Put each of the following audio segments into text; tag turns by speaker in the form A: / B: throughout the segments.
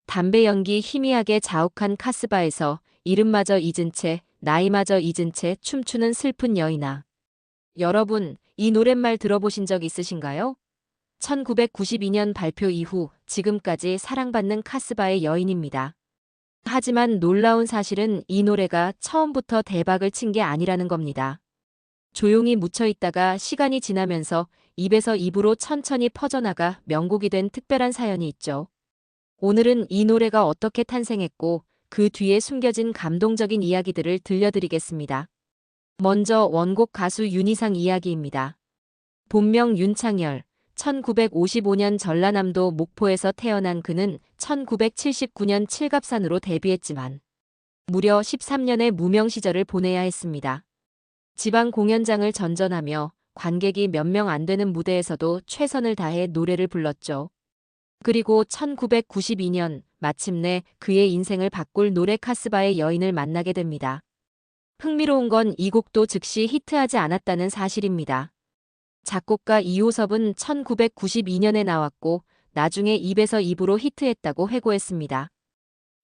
A: 담배 연기 희미하게 자욱한 카스바에서 이름마저 잊은 채 나이마저 잊은 채 춤추는 슬픈 여인아. 여러분, 이 노랫말 들어보신 적 있으신가요? 1992년 발표 이후 지금까지 사랑받는 카스바의 여인입니다. 하지만 놀라운 사실은 이 노래가 처음부터 대박을 친 게 아니라는 겁니다. 조용히 묻혀있다가 시간이 지나면서 입에서 입으로 천천히 퍼져나가 명곡이 된 특별한 사연이 있죠. 오늘은 이 노래가 어떻게 탄생했고 그 뒤에 숨겨진 감동적인 이야기들을 들려드리겠습니다. 먼저 원곡 가수 윤희상 이야기입니다. 본명 윤창열, 1955년 전라남도 목포에서 태어난 그는 1979년 칠갑산으로 데뷔했지만 무려 13년의 무명 시절을 보내야 했습니다. 지방 공연장을 전전하며 관객이 몇 명 안 되는 무대에서도 최선을 다해 노래를 불렀죠. 그리고 1992년 마침내 그의 인생을 바꿀 노래 카스바의 여인을 만나게 됩니다. 흥미로운 건 이 곡도 즉시 히트하지 않았다는 사실입니다. 작곡가 이호섭은 1992년에 나왔고 나중에 입에서 입으로 히트했다고 회고했습니다.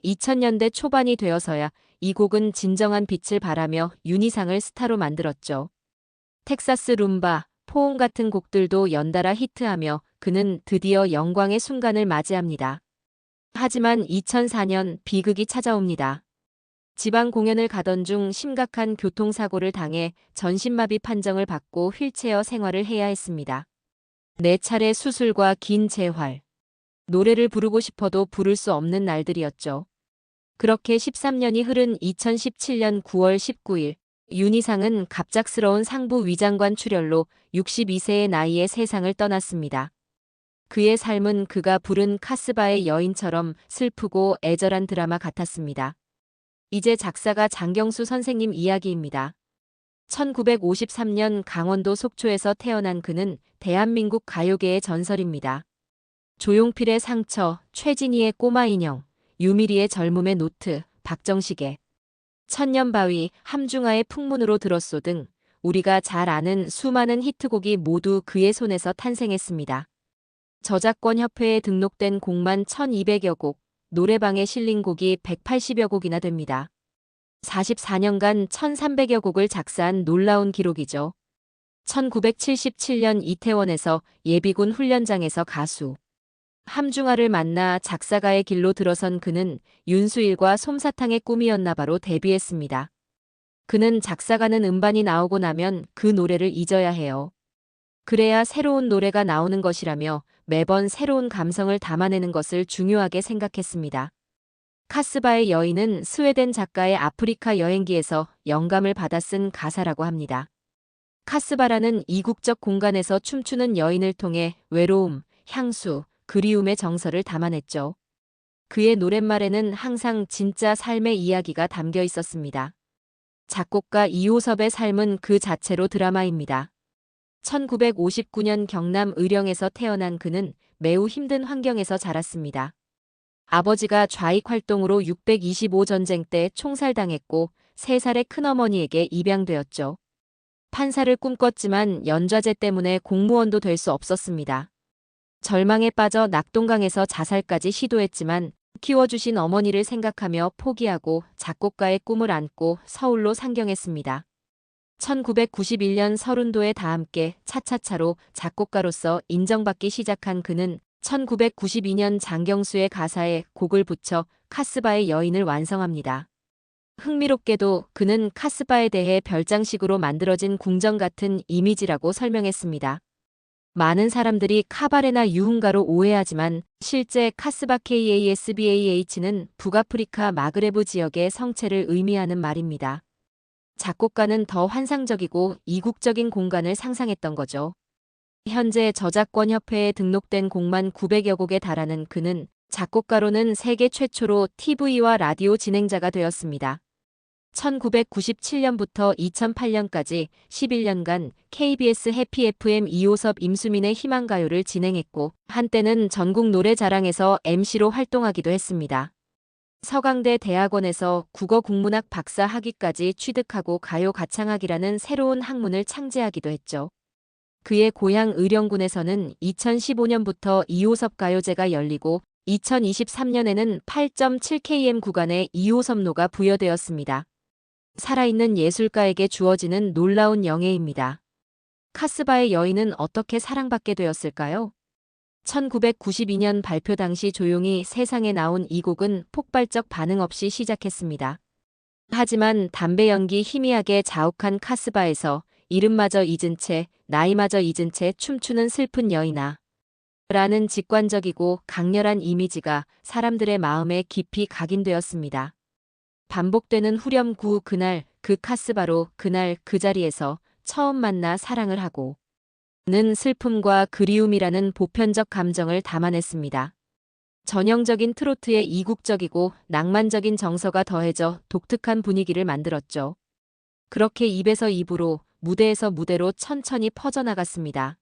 A: 2000년대 초반이 되어서야 이 곡은 진정한 빛을 발하며 윤희상을 스타로 만들었죠. 텍사스 룸바, 포옹 같은 곡들도 연달아 히트하며 그는 드디어 영광의 순간을 맞이합니다. 하지만 2004년 비극이 찾아옵니다. 지방 공연을 가던 중 심각한 교통사고를 당해 전신마비 판정을 받고 휠체어 생활을 해야 했습니다. 4차례 수술과 긴 재활. 노래를 부르고 싶어도 부를 수 없는 날들이었죠. 그렇게 13년이 흐른 2017년 9월 19일, 윤희상은 갑작스러운 상부 위장관 출혈로 62세의 나이에 세상을 떠났습니다. 그의 삶은 그가 부른 카스바의 여인처럼 슬프고 애절한 드라마 같았습니다. 이제 작사가 장경수 선생님 이야기입니다. 1953년 강원도 속초에서 태어난 그는 대한민국 가요계의 전설입니다. 조용필의 상처, 최진희의 꼬마 인형, 유미리의 젊음의 노트, 박정식의 천년바위, 함중아의 풍문으로 들었소 등 우리가 잘 아는 수많은 히트곡이 모두 그의 손에서 탄생했습니다. 저작권협회에 등록된 곡만 1200여 곡, 노래방에 실린 곡이 180여 곡이나 됩니다. 44년간 1300여 곡을 작사한 놀라운 기록이죠. 1977년 이태원에서 예비군 훈련장에서 가수 함중아를 만나 작사가의 길로 들어선 그는 윤수일과 솜사탕의 꿈이었나봐로 데뷔했습니다. 그는 작사가는 음반이 나오고 나면 그 노래를 잊어야 해요. 그래야 새로운 노래가 나오는 것이라며 매번 새로운 감성을 담아내는 것을 중요하게 생각했습니다. 카스바의 여인은 스웨덴 작가의 아프리카 여행기에서 영감을 받아 쓴 가사라고 합니다. 카스바라는 이국적 공간에서 춤추는 여인을 통해 외로움, 향수, 그리움의 정서를 담아냈죠. 그의 노랫말에는 항상 진짜 삶의 이야기가 담겨 있었습니다. 작곡가 이호섭의 삶은 그 자체로 드라마입니다. 1959년 경남 의령에서 태어난 그는 매우 힘든 환경에서 자랐습니다. 아버지가 좌익 활동으로 625전쟁 때 총살당했고 3살의 큰어머니에게 입양되었죠. 판사를 꿈꿨지만 연좌제 때문에 공무원도 될 수 없었습니다. 절망에 빠져 낙동강에서 자살까지 시도했지만 키워주신 어머니를 생각하며 포기하고 작곡가의 꿈을 안고 서울로 상경했습니다. 1991년 서른도에 다 함께 차차차로 작곡가로서 인정받기 시작한 그는 1992년 장경수의 가사에 곡을 붙여 카스바의 여인을 완성합니다. 흥미롭게도 그는 카스바에 대해 별장식으로 만들어진 궁전 같은 이미지라고 설명했습니다. 많은 사람들이 카바레나 유흥가로 오해하지만 실제 카스바 KASBAH는 북아프리카 마그레브 지역의 성체를 의미하는 말입니다. 작곡가는 더 환상적이고 이국적인 공간을 상상했던 거죠. 현재 저작권협회에 등록된 곡만 900여 곡에 달하는 그는 작곡가로는 세계 최초로 TV와 라디오 진행자가 되었습니다. 1997년부터 2008년까지 11년간 KBS 해피 FM 이호섭 임수민의 희망가요를 진행했고 한때는 전국 노래자랑에서 MC로 활동하기도 했습니다. 서강대 대학원에서 국어 국문학 박사 학위까지 취득하고 가요 가창학이라는 새로운 학문을 창제하기도 했죠. 그의 고향 의령군에서는 2015년부터 이호섭 가요제가 열리고 2023년에는 8.7km 구간의 2호 선로가 부여되었습니다. 살아있는 예술가에게 주어지는 놀라운 영예입니다. 카스바의 여인은 어떻게 사랑받게 되었을까요? 1992년 발표 당시 조용히 세상에 나온 이 곡은 폭발적 반응 없이 시작했습니다. 하지만 담배 연기 희미하게 자욱한 카스바에서 이름마저 잊은 채, 나이마저 잊은 채 춤추는 슬픈 여인아 라는 직관적이고 강렬한 이미지가 사람들의 마음에 깊이 각인되었습니다. 반복되는 후렴구 그날 그 카스바로 그날 그 자리에서 처음 만나 사랑을 하고 는 슬픔과 그리움이라는 보편적 감정을 담아냈습니다. 전형적인 트로트의 이국적이고 낭만적인 정서가 더해져 독특한 분위기를 만들었죠. 그렇게 입에서 입으로, 무대에서 무대로 천천히 퍼져나갔습니다.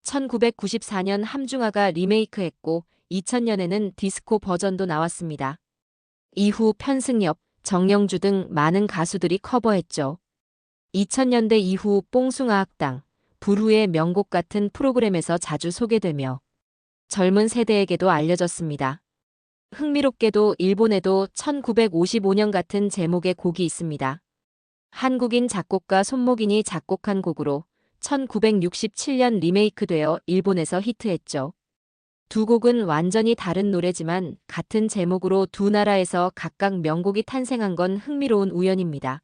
A: 1994년 함중아가 리메이크했고 2000년에는 디스코 버전도 나왔습니다. 이후 편승엽, 정영주 등 많은 가수들이 커버했죠. 2000년대 이후 뽕숭아학당, 불후의 명곡 같은 프로그램에서 자주 소개되며 젊은 세대에게도 알려졌습니다. 흥미롭게도 일본에도 1955년 같은 제목의 곡이 있습니다. 한국인 작곡가 손목인이 작곡한 곡으로 1967년 리메이크되어 일본에서 히트했죠. 두 곡은 완전히 다른 노래지만 같은 제목으로 두 나라에서 각각 명곡이 탄생한 건 흥미로운 우연입니다.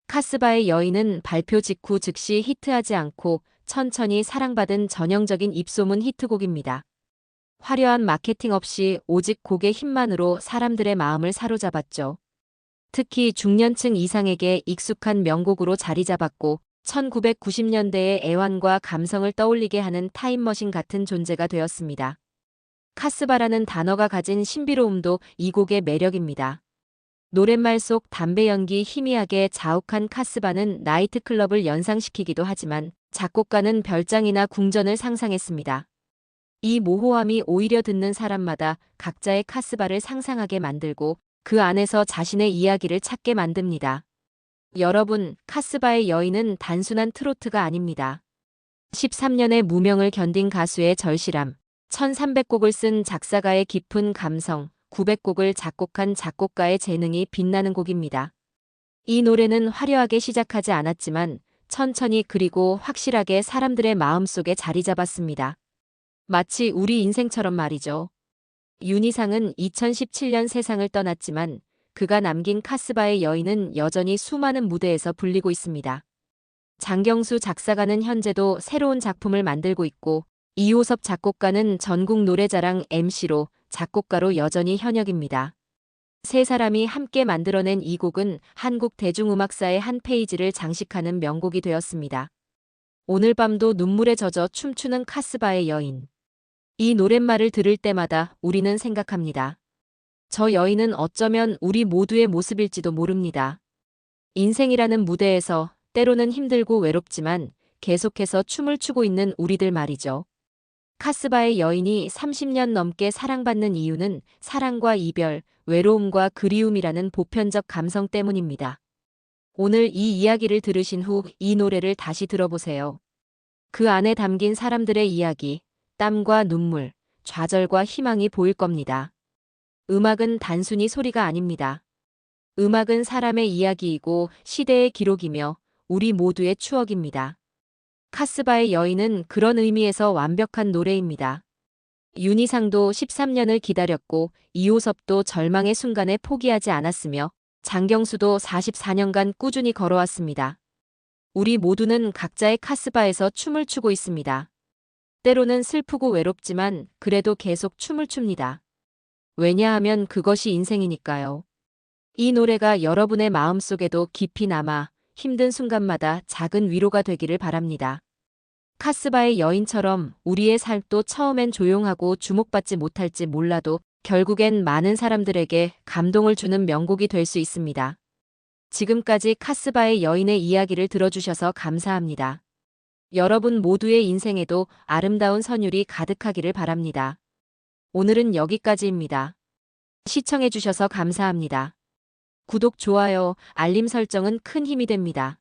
A: 카스바의 여인은 발표 직후 즉시 히트하지 않고 천천히 사랑받은 전형적인 입소문 히트곡입니다. 화려한 마케팅 없이 오직 곡의 힘만으로 사람들의 마음을 사로잡았죠. 특히 중년층 이상에게 익숙한 명곡으로 자리 잡았고 1990년대의 애환과 감성을 떠올리게 하는 타임머신 같은 존재가 되었습니다. 카스바라는 단어가 가진 신비로움도 이 곡의 매력입니다. 노랫말 속 담배 연기 희미하게 자욱한 카스바는 나이트클럽을 연상시키기도 하지만 작곡가는 별장이나 궁전을 상상했습니다. 이 모호함이 오히려 듣는 사람마다 각자의 카스바를 상상하게 만들고 그 안에서 자신의 이야기를 찾게 만듭니다. 여러분, 카스바의 여인은 단순한 트로트가 아닙니다. 13년의 무명을 견딘 가수의 절실함, 1300곡을 쓴 작사가의 깊은 감성, 900곡을 작곡한 작곡가의 재능이 빛나는 곡입니다. 이 노래는 화려하게 시작하지 않았지만 천천히 그리고 확실하게 사람들의 마음속에 자리 잡았습니다. 마치 우리 인생처럼 말이죠. 윤희상은 2017년 세상을 떠났지만 그가 남긴 카스바의 여인은 여전히 수많은 무대에서 불리고 있습니다. 장경수 작사가는 현재도 새로운 작품을 만들고 있고 이호섭 작곡가는 전국 노래자랑 MC로 작곡가로 여전히 현역입니다. 세 사람이 함께 만들어낸 이 곡은 한국 대중음악사의 한 페이지를 장식하는 명곡이 되었습니다. 오늘 밤도 눈물에 젖어 춤추는 카스바의 여인. 이 노랫말을 들을 때마다 우리는 생각합니다. 저 여인은 어쩌면 우리 모두의 모습일지도 모릅니다. 인생이라는 무대에서 때로는 힘들고 외롭지만 계속해서 춤을 추고 있는 우리들 말이죠. 카스바의 여인이 30년 넘게 사랑받는 이유는 사랑과 이별, 외로움과 그리움이라는 보편적 감성 때문입니다. 오늘 이 이야기를 들으신 후 이 노래를 다시 들어보세요. 그 안에 담긴 사람들의 이야기, 땀과 눈물, 좌절과 희망이 보일 겁니다. 음악은 단순히 소리가 아닙니다. 음악은 사람의 이야기이고 시대의 기록이며 우리 모두의 추억입니다. 카스바의 여인은 그런 의미에서 완벽한 노래입니다. 윤희상도 13년을 기다렸고 이호섭도 절망의 순간에 포기하지 않았으며 장경수도 44년간 꾸준히 걸어왔습니다. 우리 모두는 각자의 카스바에서 춤을 추고 있습니다. 때로는 슬프고 외롭지만 그래도 계속 춤을 춥니다. 왜냐하면 그것이 인생이니까요. 이 노래가 여러분의 마음속에도 깊이 남아 힘든 순간마다 작은 위로가 되기를 바랍니다. 카스바의 여인처럼 우리의 삶도 처음엔 조용하고 주목받지 못할지 몰라도 결국엔 많은 사람들에게 감동을 주는 명곡이 될 수 있습니다. 지금까지 카스바의 여인의 이야기를 들어주셔서 감사합니다. 여러분 모두의 인생에도 아름다운 선율이 가득하기를 바랍니다. 오늘은 여기까지입니다. 시청해주셔서 감사합니다. 구독, 좋아요, 알림 설정은 큰 힘이 됩니다.